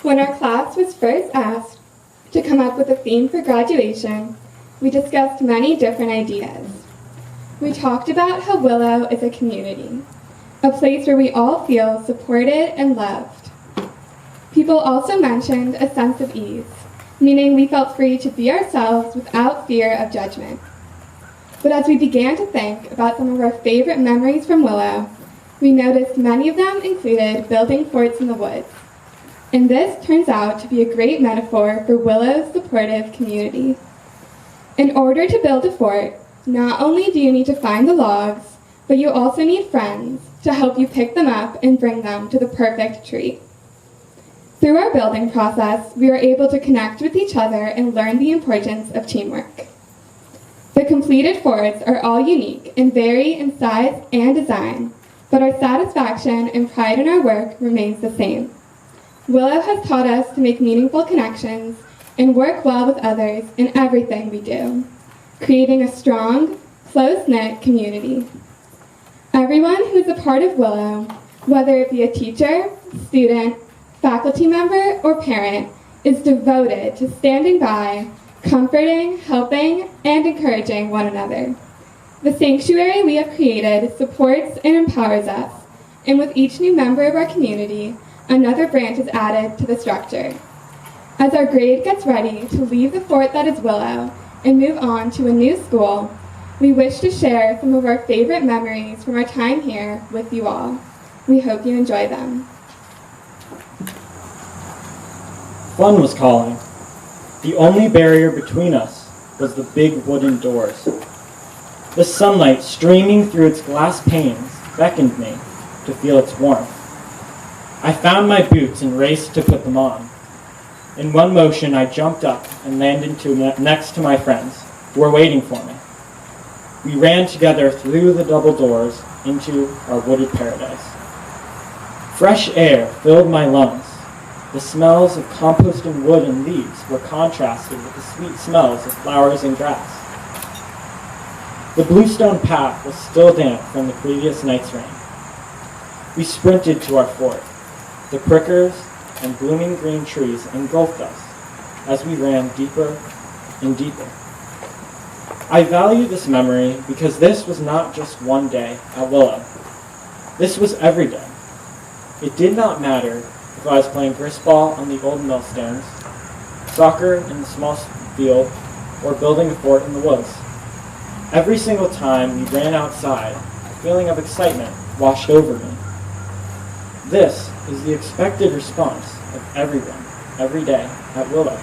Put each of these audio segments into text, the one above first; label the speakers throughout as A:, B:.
A: When our class was first asked to come up with a theme for graduation, we discussed many different ideas. We talked about how Willow is a community, a place where we all feel supported and loved. People also mentioned a sense of ease, meaning we felt free to be ourselves without fear of judgment. But as we began to think about some of our favorite memories from Willow, we noticed many of them included building forts in the woods. And this turns out to be a great metaphor for Willow's supportive community. In order to build a fort, not only do you need to find the logs, but you also need friends to help you pick them up and bring them to the perfect tree. Through our building process, we were able to connect with each other and learn the importance of teamwork. The completed forts are all unique and vary in size and design, but our satisfaction and pride in our work remains the same. Willow has taught us to make meaningful connections and work well with others in everything we do, creating a strong, close-knit community. Everyone who is a part of Willow, whether it be a teacher, student, faculty member, or parent, is devoted to standing by, comforting, helping, and encouraging one another. The sanctuary we have created supports and empowers us, and with each new member of our community, another branch is added to the structure. As our grade gets ready to leave the fort that is Willow and move on to a new school, we wish to share some of our favorite memories from our time here with you all. We hope you enjoy them.
B: Fun was calling. The only barrier between us was the big wooden doors. The sunlight streaming through its glass panes beckoned me to feel its warmth. I found my boots and raced to put them on. In one motion, I jumped up and landed next to my friends, who were waiting for me. We ran together through the double doors into our wooded paradise. Fresh air filled my lungs. The smells of composting wood and leaves were contrasted with the sweet smells of flowers and grass. The bluestone path was still damp from the previous night's rain. We sprinted to our fort. The prickers and blooming green trees engulfed us as we ran deeper and deeper. I value this memory because this was not just one day at Willow. This was every day. It did not matter if I was playing gristball on the old millstones, soccer in the small field, or building a fort in the woods. Every single time we ran outside, a feeling of excitement washed over me. This is the expected response of everyone, every day at Willow.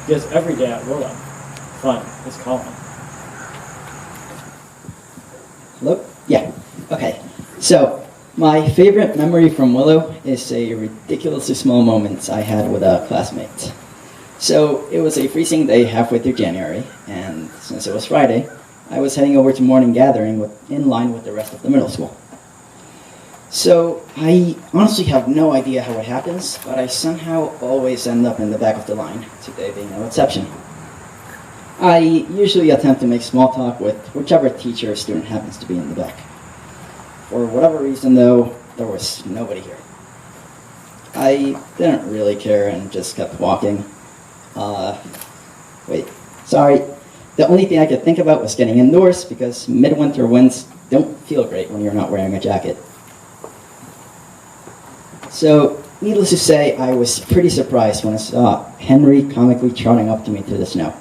B: Because every day at Willow, fun is calling.
C: Hello? Yeah. Okay. So, my favorite memory from Willow is a ridiculously small moment I had with a classmate. So, it was a freezing day halfway through January, and since it was Friday, I was heading over to morning gathering in line with the rest of the middle school. So, I honestly have no idea how it happens, but I somehow always end up in the back of the line, today being no exception. I usually attempt to make small talk with whichever teacher or student happens to be in the back. For whatever reason, though, there was nobody here. I didn't really care and just kept walking. Sorry. The only thing I could think about was getting indoors because midwinter winds don't feel great when you're not wearing a jacket. So, needless to say, I was pretty surprised when I saw Henry comically trotting up to me through the snow.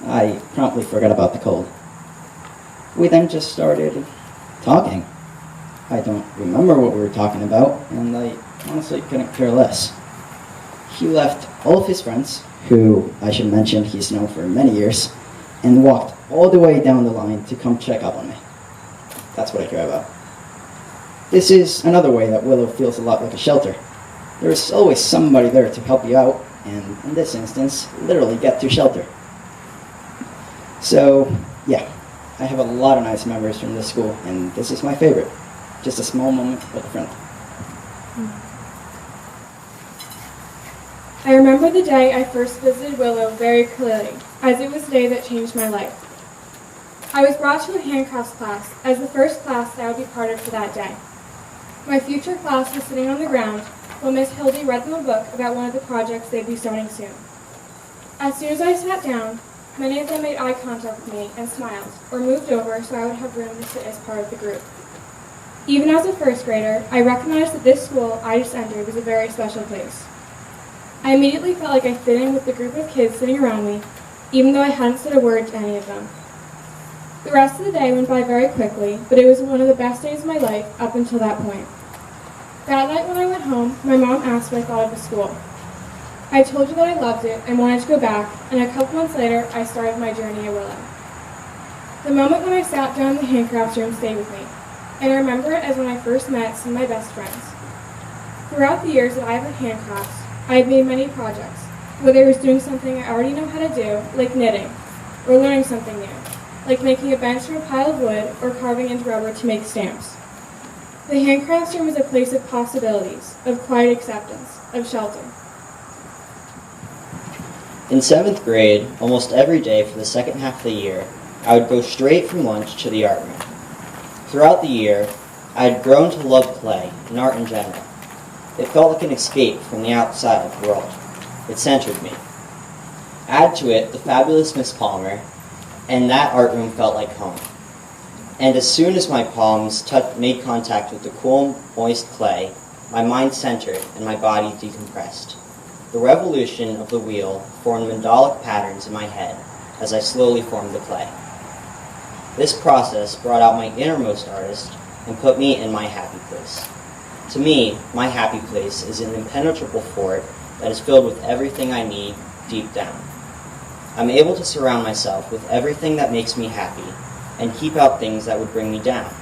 C: I promptly forgot about the cold. We then just started talking. I don't remember what we were talking about, and I honestly couldn't care less. He left all of his friends, who I should mention he's known for many years, and walked all the way down the line to come check up on me. That's what I care about. This is another way that Willow feels a lot like a shelter. There's always somebody there to help you out, and in this instance, literally get to shelter. So, yeah, I have a lot of nice memories from this school, and this is my favorite. Just a small moment with a friend.
D: I remember the day I first visited Willow very clearly, as it was the day that changed my life. I was brought to a handcrafts class as the first class that I would be part of for that day. My future class was sitting on the ground, when Miss Hildy read them a book about one of the projects they'd be starting soon. As soon as I sat down, many of them made eye contact with me and smiled, or moved over so I would have room to sit as part of the group. Even as a first grader, I recognized that this school I just entered was a very special place. I immediately felt like I fit in with the group of kids sitting around me, even though I hadn't said a word to any of them. The rest of the day went by very quickly, but it was one of the best days of my life up until that point. That night when I went home, my mom asked what I thought of the school. I told her that I loved it and wanted to go back, and a couple months later, I started my journey at Willow. The moment when I sat down in the handcrafts room stayed with me, and I remember it as when I first met some of my best friends. Throughout the years that I have had handcrafts, I have made many projects, whether it was doing something I already know how to do, like knitting, or learning something new, like making a bench from a pile of wood or carving into rubber to make stamps. The handcrafts room is a place of possibilities, of quiet acceptance, of shelter.
E: In 7th grade, almost every day for the second half of the year, I would go straight from lunch to the art room. Throughout the year, I had grown to love clay and art in general. It felt like an escape from the outside world. It centered me. Add to it the fabulous Miss Palmer, and that art room felt like home. And as soon as my palms made contact with the cool, moist clay, my mind centered and my body decompressed. The revolution of the wheel formed mandalic patterns in my head as I slowly formed the clay. This process brought out my innermost artist and put me in my happy place. To me, my happy place is an impenetrable fort that is filled with everything I need deep down. I'm able to surround myself with everything that makes me happy and keep out things that would bring me down.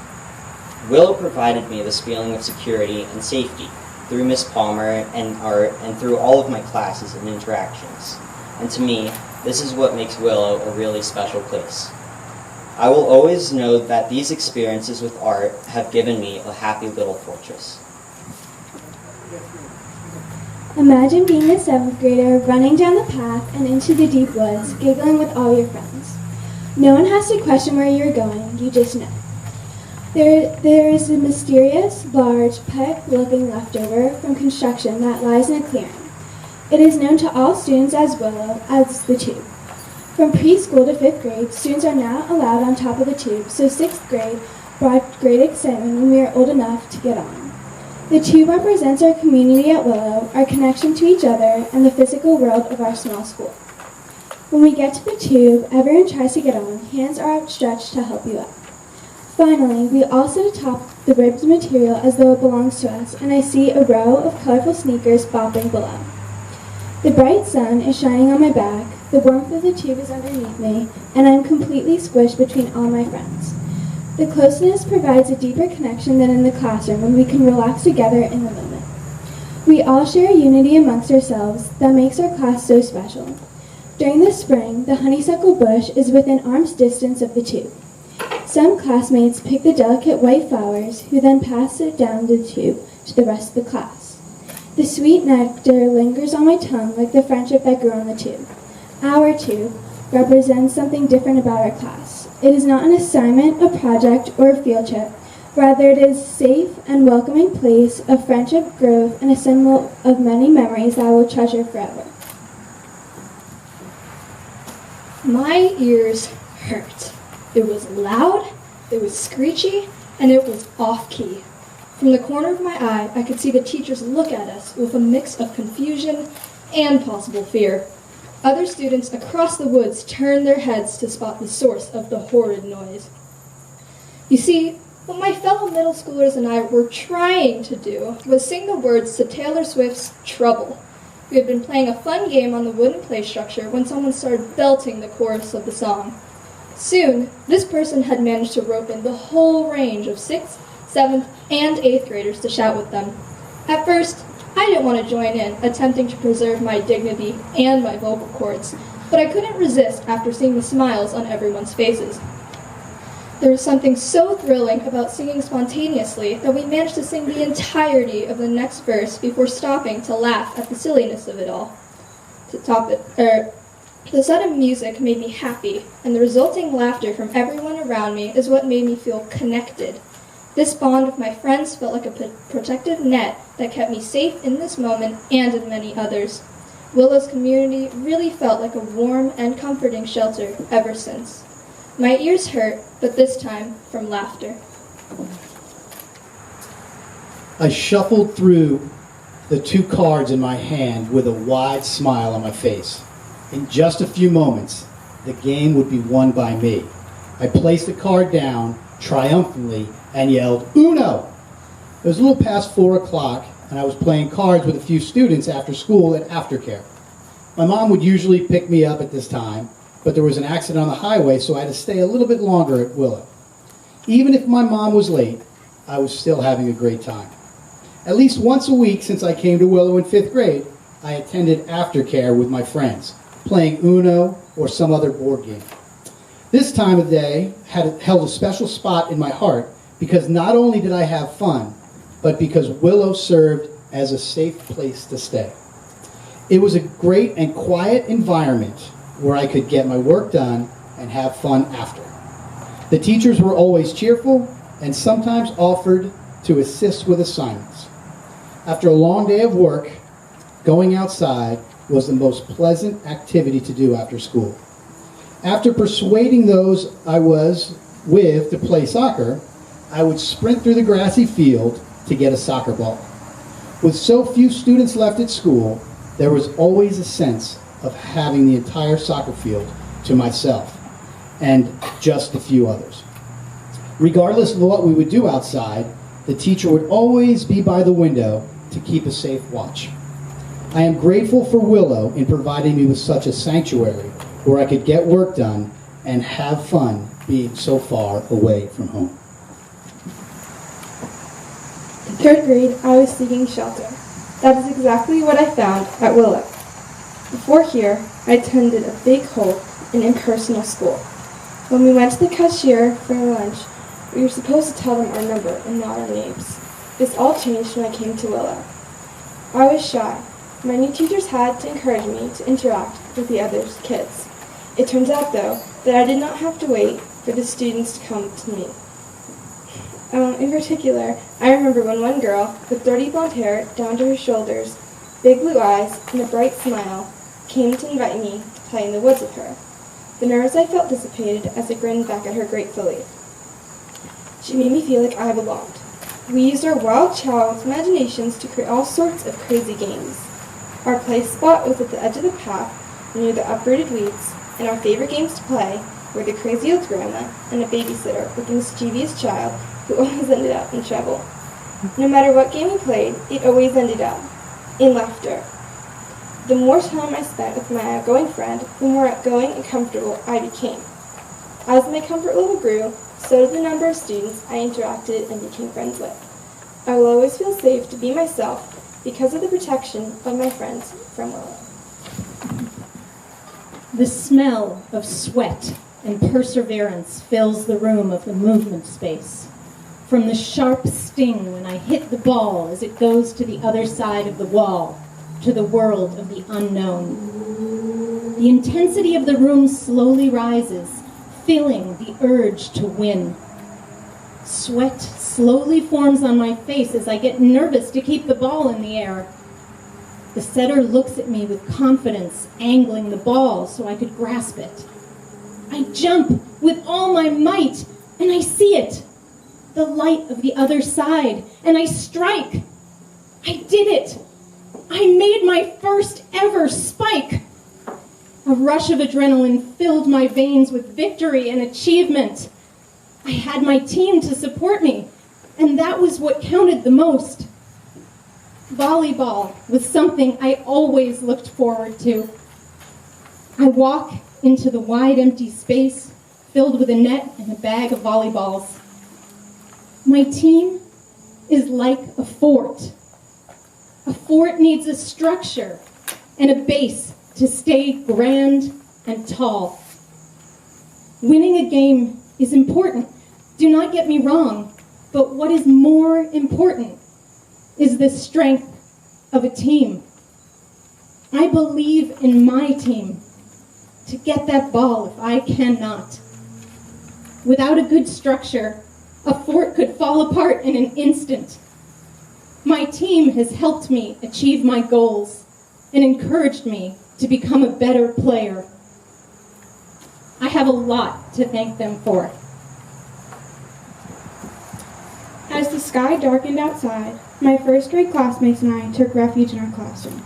E: Willow provided me this feeling of security and safety through Miss Palmer and art and through all of my classes and interactions. And to me, this is what makes Willow a really special place. I will always know that these experiences with art have given me a happy little fortress.
F: Imagine being a 7th grader running down the path and into the deep woods, giggling with all your friends. No one has to question where you're going, you just know. There is a mysterious, large, pipe-looking leftover from construction that lies in a clearing. It is known to all students as Willow as the tube. From preschool to 5th grade, students are now allowed on top of the tube, so 6th grade brought great excitement when we are old enough to get on. The tube represents our community at Willow, our connection to each other, and the physical world of our small school. When we get to the tube, everyone tries to get on. Hands are outstretched to help you up. Finally, we all sit atop the ribbed material as though it belongs to us, and I see a row of colorful sneakers bopping below. The bright sun is shining on my back, the warmth of the tube is underneath me, and I'm completely squished between all my friends. The closeness provides a deeper connection than in the classroom when we can relax together in the moment. We all share a unity amongst ourselves that makes our class so special. During the spring, the honeysuckle bush is within arm's distance of the tube. Some classmates pick the delicate white flowers, who then pass it down the tube to the rest of the class. The sweet nectar lingers on my tongue like the friendship that grew on the tube. Our tube represents something different about our class. It is not an assignment, a project, or a field trip. Rather, it is a safe and welcoming place of friendship, growth, and a symbol of many memories that I will treasure forever.
G: My ears hurt. It was loud, it was screechy, and it was off-key. From the corner of my eye, I could see the teachers look at us with a mix of confusion and possible fear. Other students across the woods turned their heads to spot the source of the horrid noise. You see, what my fellow middle schoolers and I were trying to do was sing the words to Taylor Swift's Trouble. We had been playing a fun game on the wooden play structure when someone started belting the chorus of the song. Soon, this person had managed to rope in the whole range of 6th, 7th, and 8th graders to shout with them. At first, I didn't want to join in, attempting to preserve my dignity and my vocal cords, but I couldn't resist after seeing the smiles on everyone's faces. There was something so thrilling about singing spontaneously that we managed to sing the entirety of the next verse before stopping to laugh at the silliness of it all. The sudden music made me happy, and the resulting laughter from everyone around me is what made me feel connected. This bond with my friends felt like a protective net that kept me safe in this moment and in many others. Willow's community really felt like a warm and comforting shelter ever since. My ears hurt, but this time from laughter.
H: I shuffled through the 2 cards in my hand with a wide smile on my face. In just a few moments, the game would be won by me. I placed the card down triumphantly and yelled, "Uno!" It was a little past 4 o'clock, and I was playing cards with a few students after school at aftercare. My mom would usually pick me up at this time, but there was an accident on the highway, so I had to stay a little bit longer at Willow. Even if my mom was late, I was still having a great time. At least once a week since I came to Willow in 5th grade, I attended aftercare with my friends, playing Uno or some other board game. This time of day held a special spot in my heart because not only did I have fun, but because Willow served as a safe place to stay. It was a great and quiet environment where I could get my work done and have fun after. The teachers were always cheerful and sometimes offered to assist with assignments. After a long day of work, going outside was the most pleasant activity to do after school. After persuading those I was with to play soccer, I would sprint through the grassy field to get a soccer ball. With so few students left at school, there was always a sense of having the entire soccer field to myself and just a few others. Regardless of what we would do outside, the teacher would always be by the window to keep a safe watch. I am grateful for Willow in providing me with such a sanctuary where I could get work done and have fun being so far away from home.
A: In 3rd grade, I was seeking shelter. That is exactly what I found at Willow. Before here, I attended a big hole and impersonal school. When we went to the cashier for lunch, we were supposed to tell them our number and not our names. This all changed when I came to Willow. I was shy. My new teachers had to encourage me to interact with the other kids. It turns out, though, that I did not have to wait for the students to come to me. In particular, I remember when one girl with dirty blonde hair down to her shoulders, big blue eyes, and a bright smile came to invite me to play in the woods with her. The nerves I felt dissipated as I grinned back at her gratefully. She made me feel like I belonged. We used our wild child's imaginations to create all sorts of crazy games. Our play spot was at the edge of the path near the uprooted weeds, and our favorite games to play were the crazy old grandma and a babysitter with a mischievous child who always ended up in trouble. No matter what game we played, it always ended up in laughter. The more time I spent with my outgoing friend, the more outgoing and comfortable I became. As my comfort level grew, so did the number of students I interacted and became friends with. I will always feel safe to be myself because of the protection of my friends from Willow.
I: The smell of sweat and perseverance fills the room of the movement space. From the sharp sting when I hit the ball as it goes to the other side of the wall, to the world of the unknown. The intensity of the room slowly rises, feeling the urge to win. Sweat slowly forms on my face as I get nervous to keep the ball in the air. The setter looks at me with confidence, angling the ball so I could grasp it. I jump with all my might, and I see it, the light of the other side, and I strike. I did it. I made my first ever spike. A rush of adrenaline filled my veins with victory and achievement. I had my team to support me, and that was what counted the most. Volleyball was something I always looked forward to. I walk into the wide empty space filled with a net and a bag of volleyballs. My team is like a fort. A fort needs a structure and a base to stay grand and tall. Winning a game is important. Do not get me wrong, but what is more important is the strength of a team. I believe in my team to get that ball if I cannot. Without a good structure, A fort could fall apart in an instant. My team has helped me achieve my goals and encouraged me to become a better player. I have a lot to thank them for.
A: As the sky darkened outside, my first grade classmates and I took refuge in our classroom.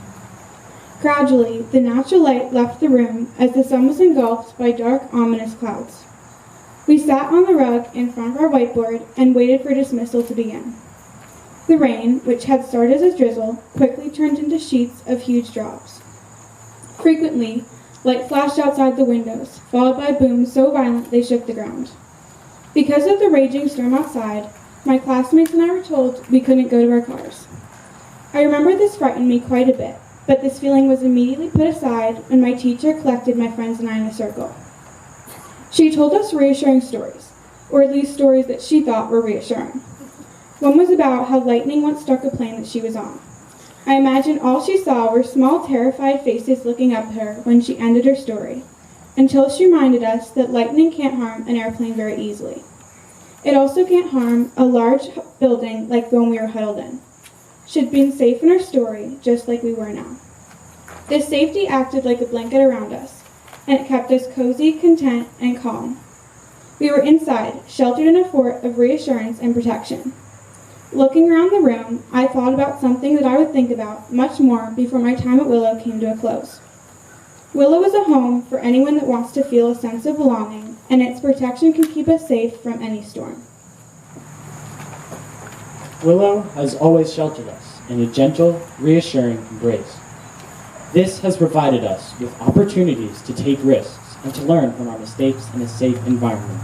A: Gradually, the natural light left the room as the sun was engulfed by dark, ominous clouds. We sat on the rug in front of our whiteboard and waited for dismissal to begin. The rain, which had started as a drizzle, quickly turned into sheets of huge drops. Frequently, light flashed outside the windows, followed by booms so violent they shook the ground. Because of the raging storm outside, my classmates and I were told we couldn't go to our cars. I remember this frightened me quite a bit, but this feeling was immediately put aside when my teacher collected my friends and I in a circle. She told us reassuring stories, or at least stories that she thought were reassuring. One was about how lightning once struck a plane that she was on. I imagine all she saw were small, terrified faces looking up at her when she ended her story, until she reminded us that lightning can't harm an airplane very easily. It also can't harm a large building like the one we were huddled in. She'd been safe in her story, just like we were now. This safety acted like a blanket around us, and it kept us cozy, content, and calm. We were inside, sheltered in a fort of reassurance and protection. Looking around the room, I thought about something that I would think about much more before my time at Willow came to a close. Willow is a home for anyone that wants to feel a sense of belonging, and its protection can keep us safe from any storm.
B: Willow has always sheltered us in a gentle, reassuring embrace. This has provided us with opportunities to take risks and to learn from our mistakes in a safe environment.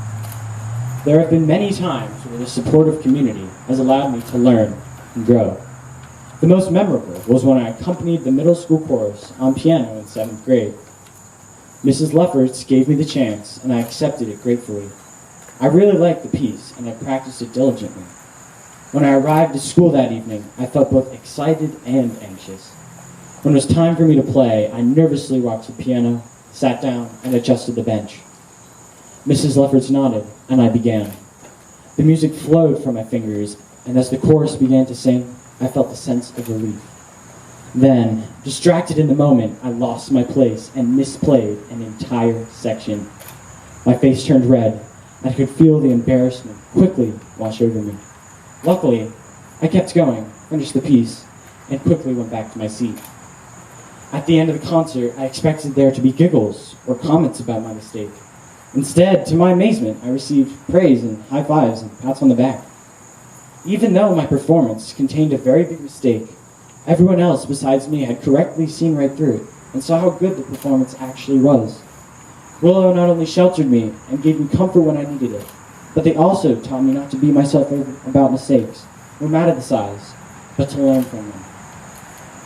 B: There have been many times where the supportive community has allowed me to learn and grow. The most memorable was when I accompanied the middle school chorus on piano in 7th grade. Mrs. Lefferts gave me the chance, and I accepted it gratefully. I really liked the piece, and I practiced it diligently. When I arrived at school that evening, I felt both excited and anxious. When it was time for me to play, I nervously walked to the piano, sat down, and adjusted the bench. Mrs. Lefferts nodded, and I began. The music flowed from my fingers, and as the chorus began to sing, I felt a sense of relief. Then, distracted in the moment, I lost my place and misplayed an entire section. My face turned red, and I could feel the embarrassment quickly wash over me. Luckily, I kept going, finished the piece, and quickly went back to my seat. At the end of the concert, I expected there to be giggles or comments about my mistake. Instead, to my amazement, I received praise and high fives and pats on the back. Even though my performance contained a very big mistake, everyone else besides me had correctly seen right through it and saw how good the performance actually was. Willow not only sheltered me and gave me comfort when I needed it, but they also taught me not to beat myself over about mistakes, no matter the size, but to learn from them.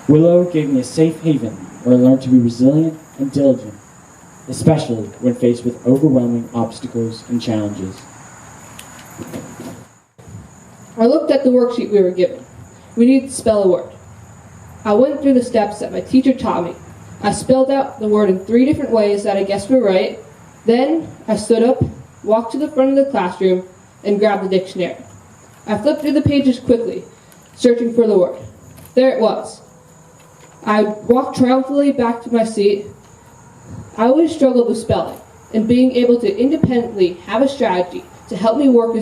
B: Willow gave me a safe haven where I learned to be resilient and diligent, especially when faced with overwhelming obstacles and challenges.
J: I looked at the worksheet we were given. We needed to spell a word. I went through the steps that my teacher taught me. I spelled out the word in 3 different ways that I guessed were right. Then I stood up, walked to the front of the classroom, and grabbed the dictionary. I flipped through the pages quickly, searching for the word. There it was. I walked triumphantly back to my seat. I always struggled with spelling, and being able to independently have a strategy to help me work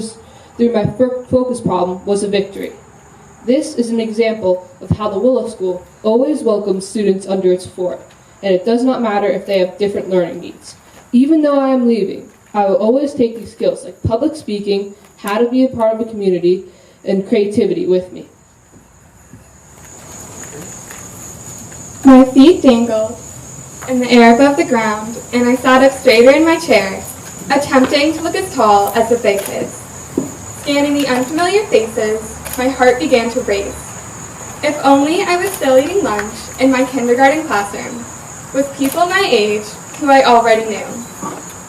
J: through my focus problem was a victory. This is an example of how the Willow School always welcomes students under its fort, and it does not matter if they have different learning needs. Even though I am leaving, I will always take these skills like public speaking, how to be a part of a community, and creativity with me.
A: My feet dangled in the air above the ground, and I sat up straighter in my chair, attempting to look as tall as the big kids. Scanning the unfamiliar faces, my heart began to race. If only I was still eating lunch in my kindergarten classroom with people my age who I already knew.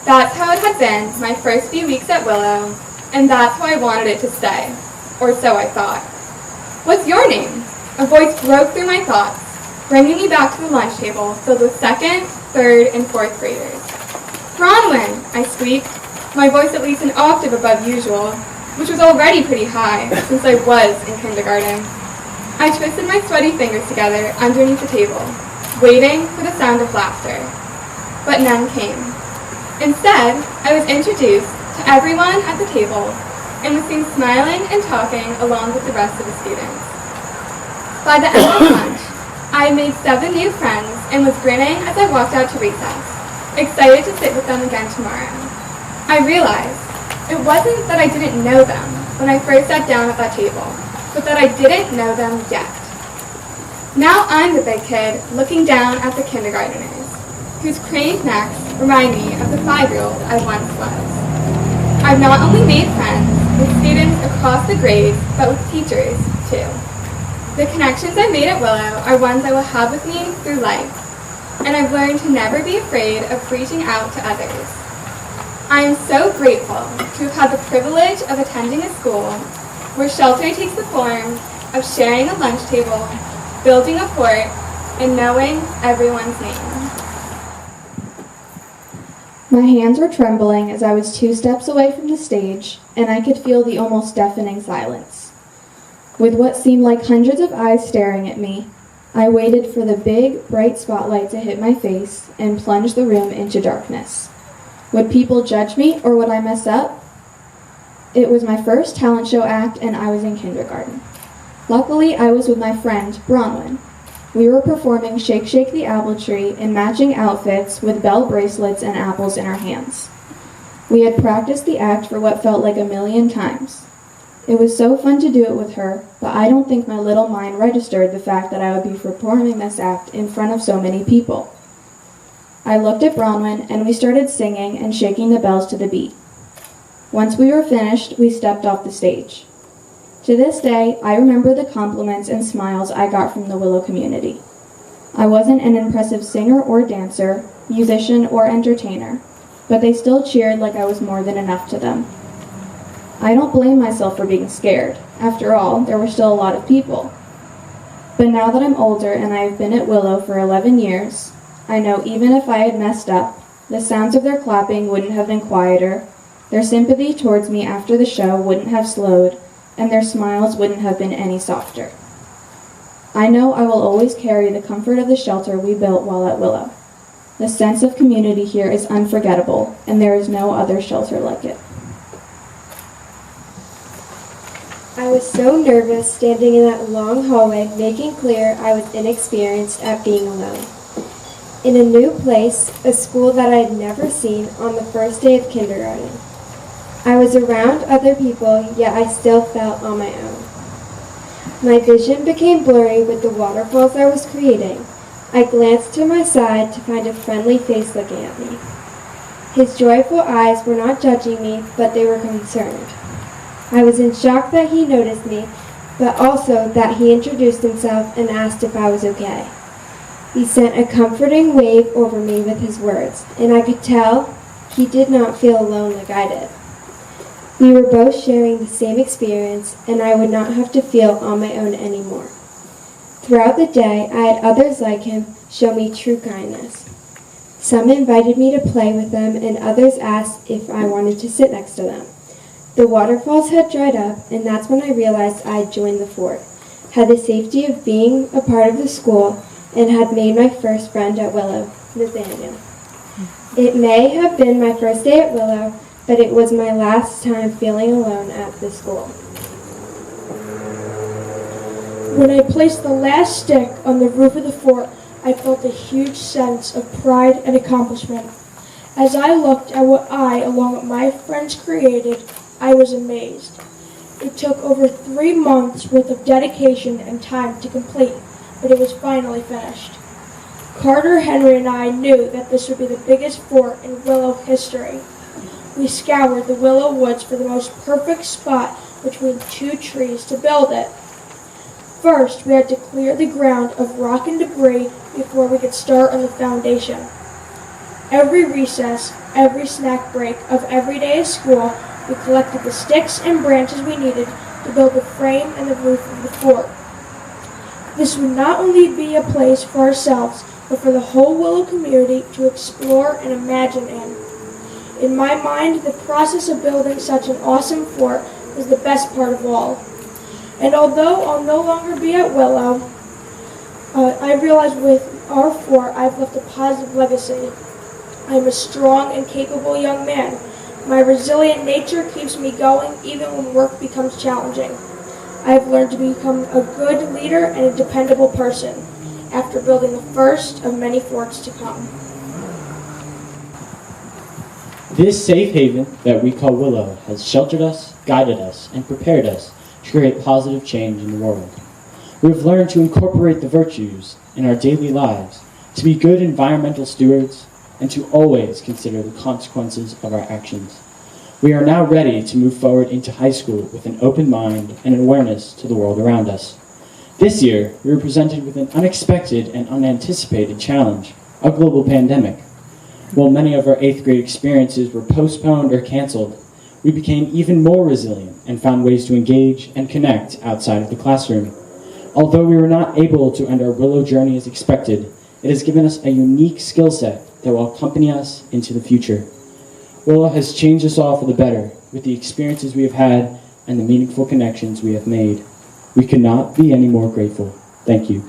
A: That's how it had been my first few weeks at Willow, and that's how I wanted it to stay, or so I thought. "What's your name?" A voice broke through my thoughts, bringing me back to the lunch table filled with 2nd, 3rd, and 4th graders. "Bronwyn," I squeaked, my voice at least an octave above usual. which was already pretty high since I was in kindergarten. I twisted my sweaty fingers together underneath the table, waiting for the sound of laughter. But none came. Instead, I was introduced to everyone at the table and was seen smiling and talking along with the rest of the students. By the end of lunch, I had made 7 new friends and was grinning as I walked out to recess, excited to sit with them again tomorrow. I realized it wasn't that I didn't know them when I first sat down at that table, but that I didn't know them yet. Now I'm the big kid looking down at the kindergartners, whose craned necks remind me of the 5-year-old I once was. I've not only made friends with students across the grades, but with teachers, too. The connections I made at Willow are ones I will have with me through life, and I've learned to never be afraid of reaching out to others. I am so grateful to have had the privilege of attending a school where shelter takes the form of sharing a lunch table, building a fort, and knowing everyone's name.
F: My hands were trembling as I was 2 steps away from the stage, and I could feel the almost deafening silence. With what seemed like hundreds of eyes staring at me, I waited for the big, bright spotlight to hit my face and plunge the room into darkness. Would people judge me, or would I mess up? It was my first talent show act, and I was in kindergarten. Luckily, I was with my friend, Bronwyn. We were performing Shake Shake the Apple Tree in matching outfits with bell bracelets and apples in our hands. We had practiced the act for what felt like 1,000,000 times. It was so fun to do it with her, but I don't think my little mind registered the fact that I would be performing this act in front of so many people. I looked at Bronwyn, and we started singing and shaking the bells to the beat. Once we were finished, we stepped off the stage. To this day, I remember the compliments and smiles I got from the Willow community. I wasn't an impressive singer or dancer, musician or entertainer, but they still cheered like I was more than enough to them. I don't blame myself for being scared. After all, there were still a lot of people. But now that I'm older and I have been at Willow for 11 years, I know even if I had messed up, the sounds of their clapping wouldn't have been quieter, their sympathy towards me after the show wouldn't have slowed, and their smiles wouldn't have been any softer. I know I will always carry the comfort of the shelter we built while at Willow. The sense of community here is unforgettable, and there is no other shelter like it.
K: I was so nervous standing in that long hallway, making clear I was inexperienced at being alone. In a new place, a school that I had never seen on the first day of kindergarten. I was around other people, yet I still felt on my own. My vision became blurry with the waterfalls I was creating. I glanced to my side to find a friendly face looking at me. His joyful eyes were not judging me, but they were concerned. I was in shock that he noticed me, but also that he introduced himself and asked if I was okay. He sent a comforting wave over me with his words, and I could tell he did not feel alone like I did. We were both sharing the same experience, and I would not have to feel on my own anymore. Throughout the day, I had others like him show me true kindness. Some invited me to play with them, and others asked if I wanted to sit next to them. The waterfalls had dried up, and that's when I realized I had joined the fort, had the safety of being a part of the school, and had made my first friend at Willow, Nathaniel. It may have been my first day at Willow, but it was my last time feeling alone at the school.
L: When I placed the last stick on the roof of the fort, I felt a huge sense of pride and accomplishment. As I looked at what I, along with my friends, created, I was amazed. It took over 3 months worth of dedication and time to complete, but it was finally finished. Carter, Henry, and I knew that this would be the biggest fort in Willow history. We scoured the Willow Woods for the most perfect spot between 2 trees to build it. First, we had to clear the ground of rock and debris before we could start on the foundation. Every recess, every snack break of every day of school, we collected the sticks and branches we needed to build the frame and the roof of the fort. This would not only be a place for ourselves, but for the whole Willow community to explore and imagine in. In my mind, the process of building such an awesome fort is the best part of all. And although I'll no longer be at Willow, I realize with R4 I've left a positive legacy. I am a strong and capable young man. My resilient nature keeps me going even when work becomes challenging. I have learned to become a good leader and a dependable person after building the first of many forts to come.
B: This safe haven that we call Willow has sheltered us, guided us, and prepared us to create positive change in the world. We have learned to incorporate the virtues in our daily lives, to be good environmental stewards, and to always consider the consequences of our actions. We are now ready to move forward into high school with an open mind and an awareness to the world around us. This year, we were presented with an unexpected and unanticipated challenge, a global pandemic. While many of our 8th grade experiences were postponed or canceled, we became even more resilient and found ways to engage and connect outside of the classroom. Although we were not able to end our Willow journey as expected, it has given us a unique skill set that will accompany us into the future. Willow has changed us all for the better with the experiences we have had and the meaningful connections we have made. We could not be any more grateful. Thank you.